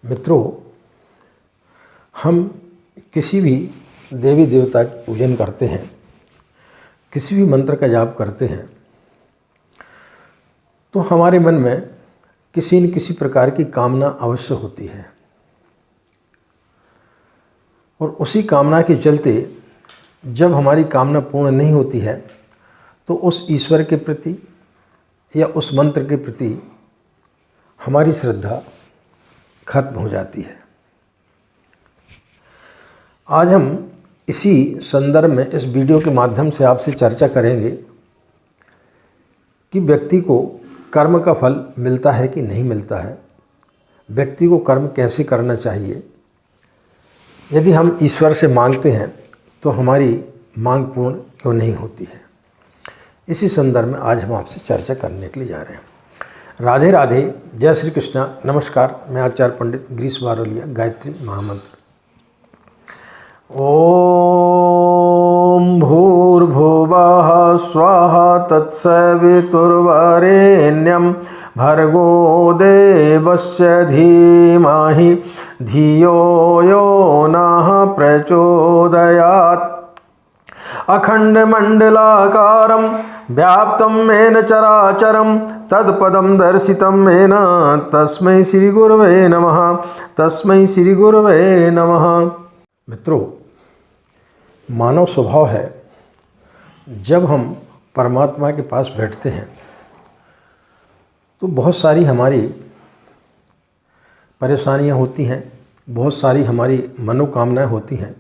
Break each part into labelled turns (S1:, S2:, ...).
S1: मित्रों, हम किसी भी देवी देवता की पूजन करते हैं, किसी भी मंत्र का जाप करते हैं तो हमारे मन में किसी न किसी प्रकार की कामना अवश्य होती है और उसी कामना के चलते जब हमारी कामना पूर्ण नहीं होती है तो उस ईश्वर के प्रति या उस मंत्र के प्रति हमारी श्रद्धा खत्म हो जाती है। आज हम इसी संदर्भ में इस वीडियो के माध्यम से आपसे चर्चा करेंगे कि व्यक्ति को कर्म का फल मिलता है कि नहीं मिलता है, व्यक्ति को कर्म कैसे करना चाहिए, यदि हम ईश्वर से मांगते हैं तो हमारी मांग पूर्ण क्यों नहीं होती है। इसी संदर्भ में आज हम आपसे चर्चा करने के लिए जा रहे हैं। राधे राधे, जय श्री कृष्णा, नमस्कार। मैं आचार्य पंडित गिरीश बारोलिया, गायत्री महामंत्र। ओम भूर्भुवः स्वाहा तत्सवितुर्वरेण्यं भर्गो देवस्य धीमहि धियो यो नः प्रचोदयात्। अखण्डमण्डलाकारं व्याप्तं येन चराचरं तत्पदं दर्शितं येन तस्मै श्री गुरवे नमः, तस्मै श्री गुरवे नमः। मित्रों, मानव स्वभाव है, जब हम परमात्मा के पास बैठते हैं तो बहुत सारी हमारी परेशानियां होती हैं, बहुत सारी हमारी मनोकामनाएं होती हैं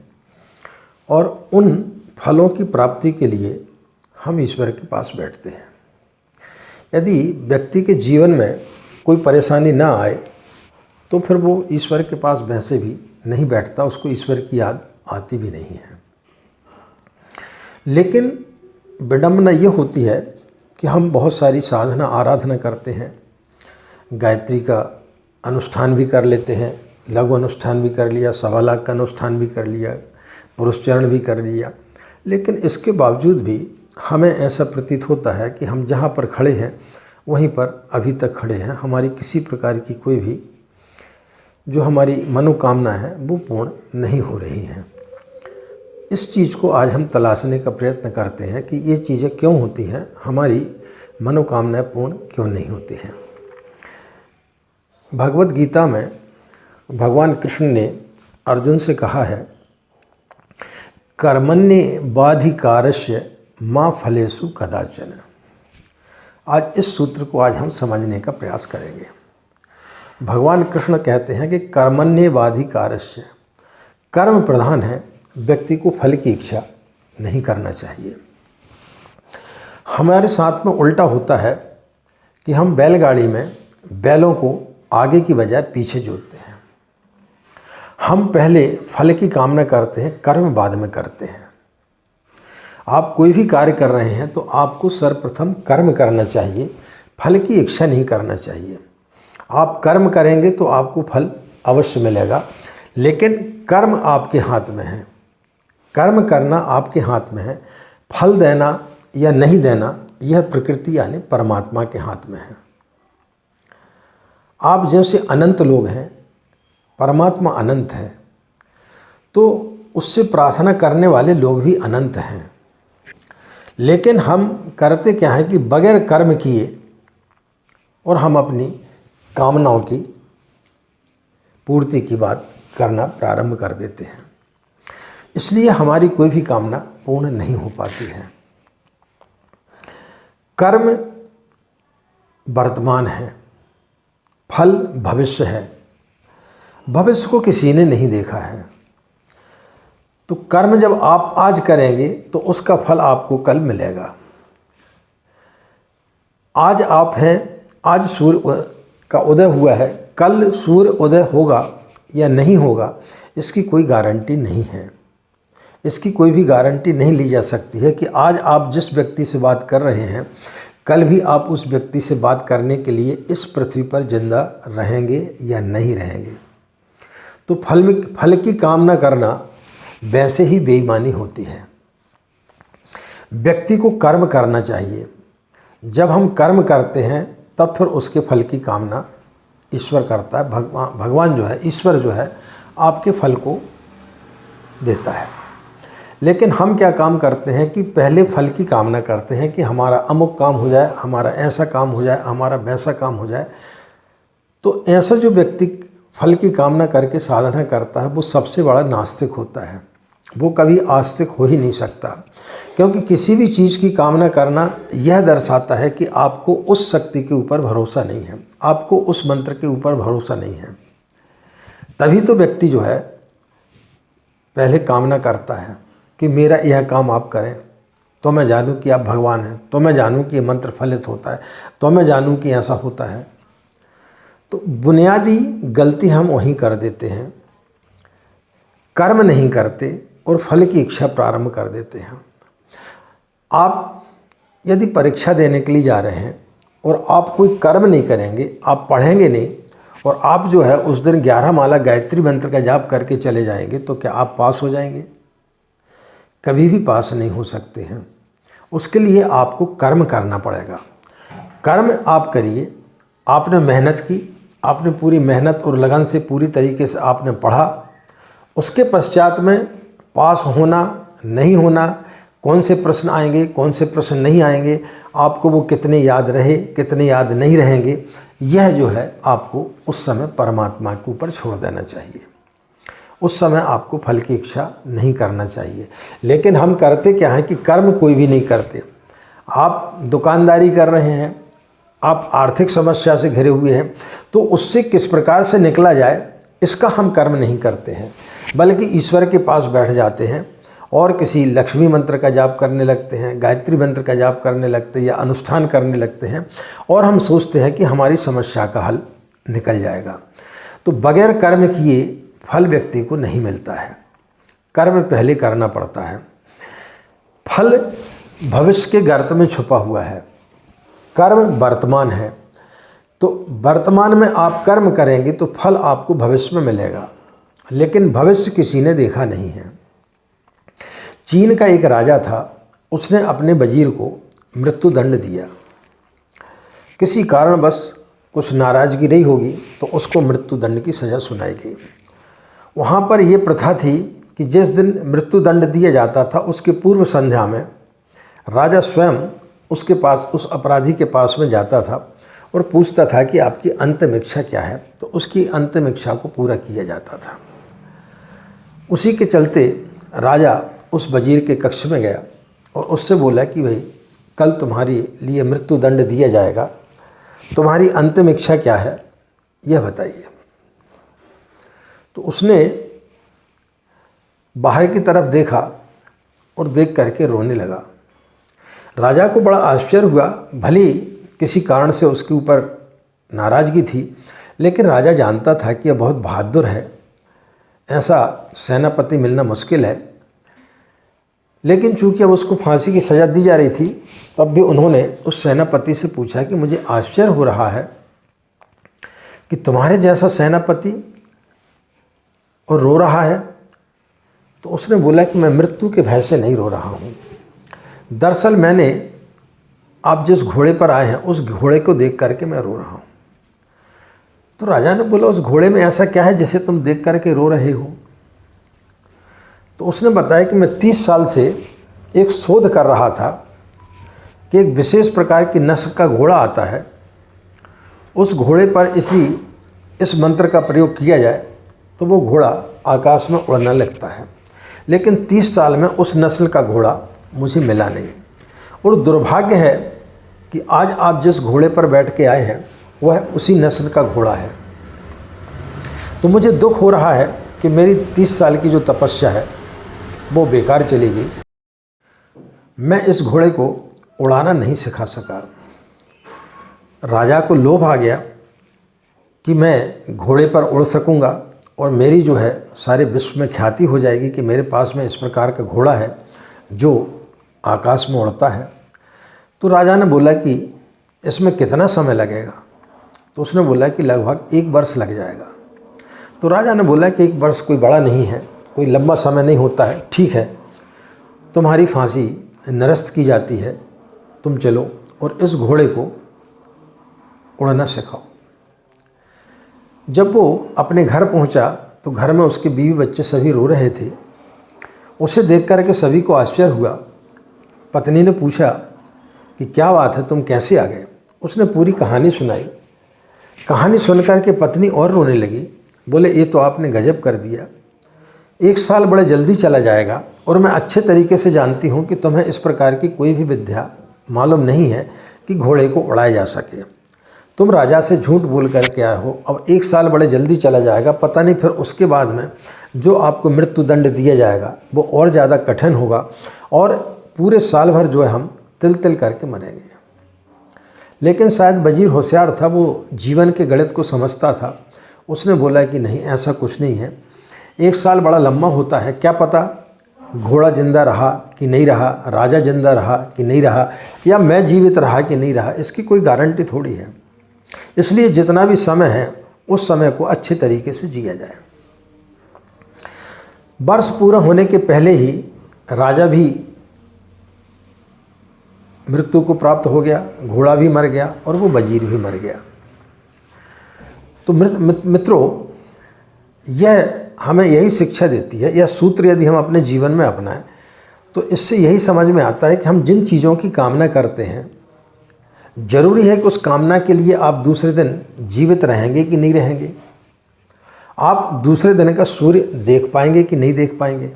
S1: और उन फलों की प्राप्ति के लिए हम ईश्वर के पास बैठते हैं। यदि व्यक्ति के जीवन में कोई परेशानी ना आए तो फिर वो ईश्वर के पास वैसे भी नहीं बैठता, उसको ईश्वर की याद आती भी नहीं है। लेकिन विडंबना ये होती है कि हम बहुत सारी साधना आराधना करते हैं, गायत्री का अनुष्ठान भी कर लेते हैं, लघु अनुष्ठान भी कर लिया, 1.25 लाख का अनुष्ठान भी कर लिया, पुरुषचरण भी कर लिया, लेकिन इसके बावजूद भी हमें ऐसा प्रतीत होता है कि हम जहाँ पर खड़े हैं वहीं पर अभी तक खड़े हैं। हमारी किसी प्रकार की कोई भी जो हमारी मनोकामना है वो पूर्ण नहीं हो रही हैं। इस चीज़ को आज हम तलाशने का प्रयत्न करते हैं कि ये चीज़ें क्यों होती हैं, हमारी मनोकामनाएं पूर्ण क्यों नहीं होती हैं। भगवत गीता में भगवान कृष्ण ने अर्जुन से कहा है, कर्मण्येवाधिकारस्य मा फलेषु कदाचन। आज इस सूत्र को आज हम समझने का प्रयास करेंगे। भगवान कृष्ण कहते हैं कि कर्मण्येवाधिकारस्य, कर्म प्रधान है, व्यक्ति को फल की इच्छा नहीं करना चाहिए। हमारे साथ में उल्टा होता है कि हम बैलगाड़ी में बैलों को आगे की बजाय पीछे जोतते हैं। हम पहले फल की कामना करते हैं, कर्म बाद में करते हैं। आप कोई भी कार्य कर रहे हैं तो आपको सर्वप्रथम कर्म करना चाहिए, फल की इच्छा नहीं करना चाहिए। आप कर्म करेंगे तो आपको फल अवश्य मिलेगा, लेकिन कर्म आपके हाथ में है, कर्म करना आपके हाथ में है। फल देना या नहीं देना यह प्रकृति यानी परमात्मा के हाथ में है। आप जैसे अनंत लोग हैं, परमात्मा अनंत है, तो उससे प्रार्थना करने वाले लोग भी अनंत हैं। लेकिन हम करते क्या है कि बगैर कर्म किए और हम अपनी कामनाओं की पूर्ति की बात करना प्रारंभ कर देते हैं, इसलिए हमारी कोई भी कामना पूर्ण नहीं हो पाती है। कर्म वर्तमान है, फल भविष्य है। भविष्य को किसी ने नहीं देखा है, तो कर्म जब आप आज करेंगे तो उसका फल आपको कल मिलेगा। आज आप हैं, आज सूर्य का उदय हुआ है, कल सूर्य उदय होगा या नहीं होगा इसकी कोई गारंटी नहीं है। इसकी कोई भी गारंटी नहीं ली जा सकती है कि आज आप जिस व्यक्ति से बात कर रहे हैं कल भी आप उस व्यक्ति से बात करने के लिए इस पृथ्वी पर जिंदा रहेंगे या नहीं रहेंगे। तो फल की कामना करना वैसे ही बेईमानी होती है। व्यक्ति को कर्म करना चाहिए। जब हम कर्म करते हैं तब फिर उसके फल की कामना ईश्वर करता है, भगवान जो है, ईश्वर जो है आपके फल को देता है। लेकिन हम क्या काम करते हैं कि पहले फल की कामना करते हैं कि हमारा अमुक काम हो जाए, हमारा ऐसा काम हो जाए, हमारा वैसा काम हो जाए। तो ऐसा जो व्यक्ति फल की कामना करके साधना करता है वो सबसे बड़ा नास्तिक होता है, वो कभी आस्तिक हो ही नहीं सकता। क्योंकि किसी भी चीज़ की कामना करना यह दर्शाता है कि आपको उस शक्ति के ऊपर भरोसा नहीं है, आपको उस मंत्र के ऊपर भरोसा नहीं है। तभी तो व्यक्ति जो है पहले कामना करता है कि मेरा यह काम आप करें, तो मैं जानूं कि आप भगवान हैं, तो मैं जानूं कि ये मंत्र फलित होता है, तो मैं जानूं कि ऐसा होता है। तो बुनियादी गलती हम वहीं कर देते हैं, कर्म नहीं करते और फल की इच्छा प्रारंभ कर देते हैं। आप यदि परीक्षा देने के लिए जा रहे हैं और आप कोई कर्म नहीं करेंगे, आप पढ़ेंगे नहीं और आप जो है उस दिन 11 माला गायत्री मंत्र का जाप करके चले जाएंगे, तो क्या आप पास हो जाएंगे? कभी भी पास नहीं हो सकते हैं। उसके लिए आपको कर्म करना पड़ेगा। कर्म आप करिए, आपने मेहनत की, आपने पूरी मेहनत और लगन से पूरी तरीके से आपने पढ़ा, उसके पश्चात में पास होना नहीं होना, कौन से प्रश्न आएंगे, कौन से प्रश्न नहीं आएंगे, आपको वो कितने याद रहे, कितने याद नहीं रहेंगे, यह जो है आपको उस समय परमात्मा के ऊपर छोड़ देना चाहिए। उस समय आपको फल की इच्छा नहीं करना चाहिए। लेकिन हम करते क्या है कि कर्म कोई भी नहीं करते। आप दुकानदारी कर रहे हैं, आप आर्थिक समस्या से घिरे हुए हैं, तो उससे किस प्रकार से निकला जाए इसका हम कर्म नहीं करते हैं, बल्कि ईश्वर के पास बैठ जाते हैं और किसी लक्ष्मी मंत्र का जाप करने लगते हैं, गायत्री मंत्र का जाप करने लगते हैं या अनुष्ठान करने लगते हैं और हम सोचते हैं कि हमारी समस्या का हल निकल जाएगा। तो बगैर कर्म किए फल व्यक्ति को नहीं मिलता है, कर्म पहले करना पड़ता है। फल भविष्य के गर्त में छुपा हुआ है, कर्म वर्तमान है। तो वर्तमान में आप कर्म करेंगे तो फल आपको भविष्य में मिलेगा, लेकिन भविष्य किसी ने देखा नहीं है। चीन का एक राजा था, उसने अपने वजीर को मृत्यु दंड दिया। किसी कारणवश कुछ नाराज़गी रही होगी तो उसको मृत्यु दंड की सज़ा सुनाई गई। वहाँ पर ये प्रथा थी कि जिस दिन मृत्यु दंड दिया जाता था उसके पूर्व संध्या में राजा स्वयं उसके पास, उस अपराधी के पास में जाता था और पूछता था कि आपकी अंतिम इच्छा क्या है, तो उसकी अंतिम इच्छा को पूरा किया जाता था। उसी के चलते राजा उस वजीर के कक्ष में गया और उससे बोला कि भाई कल तुम्हारे लिए मृत्यु दंड दिया जाएगा, तुम्हारी अंतिम इच्छा क्या है यह बताइए। तो उसने बाहर की तरफ देखा और देख करके रोने लगा। राजा को बड़ा आश्चर्य हुआ, भली किसी कारण से उसके ऊपर नाराज़गी थी, लेकिन राजा जानता था कि यह बहुत बहादुर है, ऐसा सेनापति मिलना मुश्किल है। लेकिन चूंकि अब उसको फांसी की सज़ा दी जा रही थी, तब भी उन्होंने उस सेनापति से पूछा कि मुझे आश्चर्य हो रहा है कि तुम्हारे जैसा सेनापति और रो रहा है। तो उसने बोला कि मैं मृत्यु के भय से नहीं रो रहा हूँ, दरअसल मैंने आप जिस घोड़े पर आए हैं उस घोड़े को देख करके मैं रो रहा हूँ। तो राजा ने बोला उस घोड़े में ऐसा क्या है जिसे तुम देख करके रो रहे हो? तो उसने बताया कि मैं 30 साल से एक शोध कर रहा था कि एक विशेष प्रकार की नस्ल का घोड़ा आता है, उस घोड़े पर इस मंत्र का प्रयोग किया जाए तो वो घोड़ा आकाश में उड़ने लगता है। लेकिन 30 साल में उस नस्ल का घोड़ा मुझे मिला नहीं, और दुर्भाग्य है कि आज आप जिस घोड़े पर बैठ के आए हैं वह उसी नस्ल का घोड़ा है। तो मुझे दुख हो रहा है कि मेरी 30 साल की जो तपस्या है वो बेकार चली गई, मैं इस घोड़े को उड़ाना नहीं सिखा सका। राजा को लोभ आ गया कि मैं घोड़े पर उड़ सकूंगा और मेरी जो है सारे विश्व में ख्याति हो जाएगी कि मेरे पास में इस प्रकार का घोड़ा है जो आकाश में उड़ता है। तो राजा ने बोला कि इसमें कितना समय लगेगा? तो उसने बोला कि लगभग 1 वर्ष लग जाएगा। तो राजा ने बोला कि 1 वर्ष कोई बड़ा नहीं है, कोई लंबा समय नहीं होता है, ठीक है, तुम्हारी फांसी निरस्त की जाती है, तुम चलो और इस घोड़े को उड़ना सिखाओ। जब वो अपने घर पहुंचा तो घर में उसके बीवी बच्चे सभी रो रहे थे। उसे देख कर के सभी को आश्चर्य हुआ। पत्नी ने पूछा कि क्या बात है, तुम कैसे आ गए? उसने पूरी कहानी सुनाई। कहानी सुनकर के पत्नी और रोने लगी। बोले, ये तो आपने गजब कर दिया। 1 साल बड़े जल्दी चला जाएगा और मैं अच्छे तरीके से जानती हूँ कि तुम्हें इस प्रकार की कोई भी विद्या मालूम नहीं है कि घोड़े को उड़ाया जा सके। तुम राजा से झूठ बोल कर के आए हो। अब 1 साल बड़े जल्दी चला जाएगा, पता नहीं फिर उसके बाद में जो आपको मृत्यु दंड दिया जाएगा वो और ज़्यादा कठिन होगा और पूरे साल भर जो है हम तिल तिल करके मरेंगे। लेकिन शायद वजीर होशियार था, वो जीवन के गणित को समझता था। उसने बोला कि नहीं, ऐसा कुछ नहीं है। 1 साल बड़ा लंबा होता है, क्या पता घोड़ा जिंदा रहा कि नहीं रहा, राजा जिंदा रहा कि नहीं रहा, या मैं जीवित रहा कि नहीं रहा, इसकी कोई गारंटी थोड़ी है। इसलिए जितना भी समय है उस समय को अच्छे तरीके से जिया जाए। वर्ष पूरा होने के पहले ही राजा भी मृत्यु को प्राप्त हो गया, घोड़ा भी मर गया और वो वजीर भी मर गया। तो मित्रों, यह हमें यही शिक्षा देती है। यह सूत्र यदि हम अपने जीवन में अपनाएं तो इससे यही समझ में आता है कि हम जिन चीज़ों की कामना करते हैं, जरूरी है कि उस कामना के लिए आप दूसरे दिन जीवित रहेंगे कि नहीं रहेंगे, आप दूसरे दिन का सूर्य देख पाएंगे कि नहीं देख पाएंगे।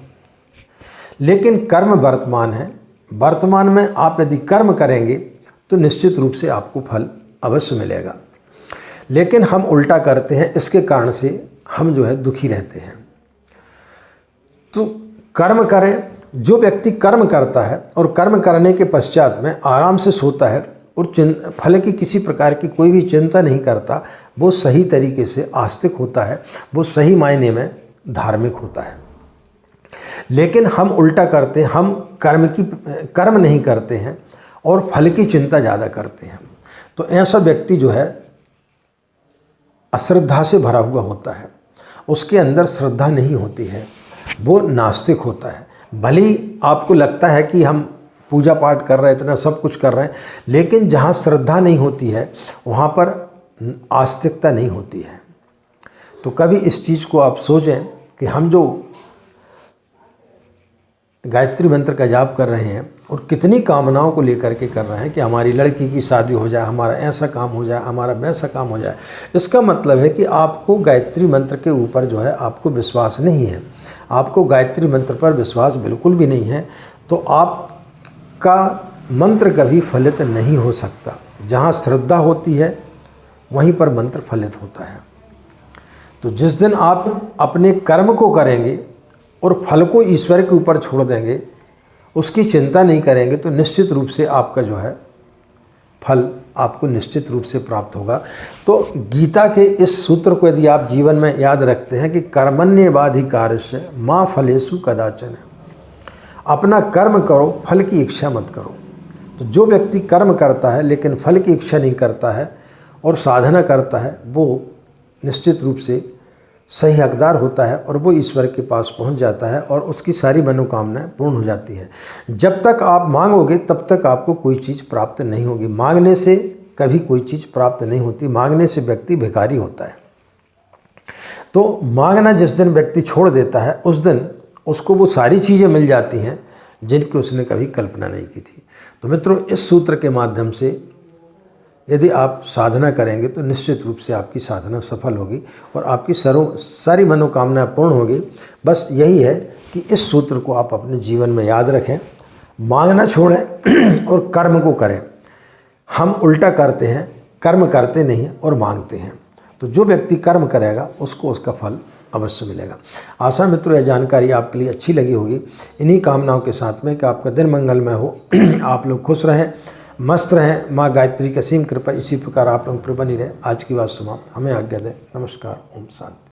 S1: लेकिन कर्म वर्तमान है। वर्तमान में आप यदि कर्म करेंगे तो निश्चित रूप से आपको फल अवश्य मिलेगा। लेकिन हम उल्टा करते हैं, इसके कारण से हम जो है दुखी रहते हैं। तो कर्म करें। जो व्यक्ति कर्म करता है और कर्म करने के पश्चात में आराम से सोता है और फल की किसी प्रकार की कोई भी चिंता नहीं करता, वो सही तरीके से आस्तिक होता है, वो सही मायने में धार्मिक होता है। लेकिन हम उल्टा करते हैं, हम कर्म नहीं करते हैं और फल की चिंता ज़्यादा करते हैं। तो ऐसा व्यक्ति जो है अश्रद्धा से भरा हुआ होता है, उसके अंदर श्रद्धा नहीं होती है, वो नास्तिक होता है। भले ही आपको लगता है कि हम पूजा पाठ कर रहे हैं, इतना सब कुछ कर रहे हैं, लेकिन जहाँ श्रद्धा नहीं होती है वहाँ पर आस्तिकता नहीं होती है। तो कभी इस चीज़ को आप सोचें कि हम जो गायत्री मंत्र का जाप कर रहे हैं और कितनी कामनाओं को लेकर के कर रहे हैं कि हमारी लड़की की शादी हो जाए, हमारा ऐसा काम हो जाए, हमारा वैसा काम हो जाए, इसका मतलब है कि आपको गायत्री मंत्र के ऊपर जो है आपको विश्वास नहीं है, आपको गायत्री मंत्र पर विश्वास बिल्कुल भी नहीं है। तो आपका मंत्र कभी फलित नहीं हो सकता। जहाँ श्रद्धा होती है वहीं पर मंत्र फलित होता है। तो जिस दिन आप अपने कर्म को करेंगे और फल को ईश्वर के ऊपर छोड़ देंगे, उसकी चिंता नहीं करेंगे, तो निश्चित रूप से आपका जो है फल आपको निश्चित रूप से प्राप्त होगा। तो गीता के इस सूत्र को यदि आप जीवन में याद रखते हैं कि कर्मण्येवाधिकारस्य मा फलेषु कदाचन, अपना कर्म करो, फल की इच्छा मत करो। तो जो व्यक्ति कर्म करता है लेकिन फल की इच्छा नहीं करता है और साधना करता है, वो निश्चित रूप से सही हकदार होता है और वो ईश्वर के पास पहुंच जाता है और उसकी सारी मनोकामनाएं पूर्ण हो जाती है। जब तक आप मांगोगे तब तक आपको कोई चीज़ प्राप्त नहीं होगी। मांगने से कभी कोई चीज़ प्राप्त नहीं होती, मांगने से व्यक्ति भिखारी होता है। तो मांगना जिस दिन व्यक्ति छोड़ देता है उस दिन उसको वो सारी चीज़ें मिल जाती हैं जिनकी उसने कभी कल्पना नहीं की थी। तो मित्रों, इस सूत्र के माध्यम से यदि आप साधना करेंगे तो निश्चित रूप से आपकी साधना सफल होगी और आपकी सारी मनोकामनाएं पूर्ण होगी। बस यही है कि इस सूत्र को आप अपने जीवन में याद रखें, मांगना छोड़ें और कर्म को करें। हम उल्टा करते हैं, कर्म करते नहीं हैं और मांगते हैं। तो जो व्यक्ति कर्म करेगा उसको उसका फल अवश्य मिलेगा। आशा मित्रों यह जानकारी आपके लिए अच्छी लगी होगी। इन्हीं कामनाओं के साथ में कि आपका दिन मंगलमय हो, आप लोग खुश रहें, मस्त रहें। माँ गायत्री की असीम कृपा इसी प्रकार आप लोगों पर बनी रहे। आज की बात समाप्त। हमें आज्ञा दें। नमस्कार। ओम शांति।